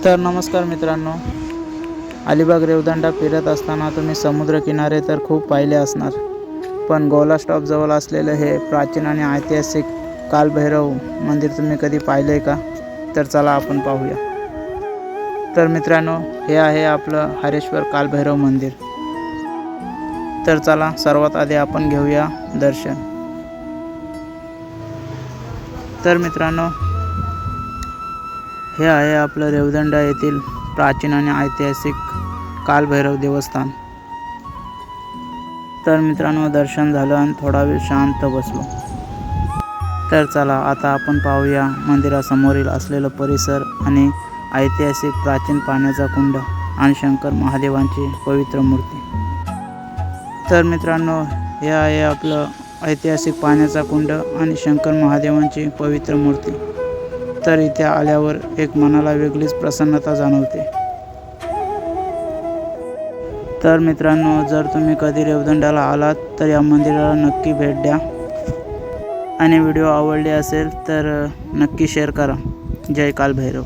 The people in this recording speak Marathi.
तर नमस्कार मित्रांनो, अलिबाग रेवदंडा फिरत असताना तुम्ही समुद्रकिनारे तर खूप पाहिले असणार, पण गोला स्टॉपजवळ असलेलं हे प्राचीन आणि ऐतिहासिक कालभैरव मंदिर तुम्ही कधी पाहिले का? तर चला आपण पाहूया. तर मित्रांनो, हे आहे आपलं हरेश्वर कालभैरव मंदिर. तर चला सर्वात आधी आपण घेऊया दर्शन. तर मित्रांनो, हे आहे आपलं रेवदंडा येथील प्राचीन आणि ऐतिहासिक कालभैरव देवस्थान. तर मित्रांनो, दर्शन झालं आणि थोडा वेळ शांत बसलो. तर चला आता आपण पाहूया मंदिरासमोरील असलेलं परिसर आणि ऐतिहासिक प्राचीन पाण्याचा कुंड आणि शंकर महादेवांची पवित्र मूर्ती. तर मित्रांनो, हे आहे आपलं ऐतिहासिक पाण्याचा कुंड आणि शंकर महादेवांची पवित्र मूर्ती. तर इथे आल्यावर एक मनाला वेगळीच प्रसन्नता जाणवते. तर मित्रांनो, जर तुम्ही कधी रेवदंड्याला आलात तर या मंदिराला नक्की भेट द्या आणि व्हिडिओ आवडले असेल तर नक्की शेअर करा. जय कालभैरव.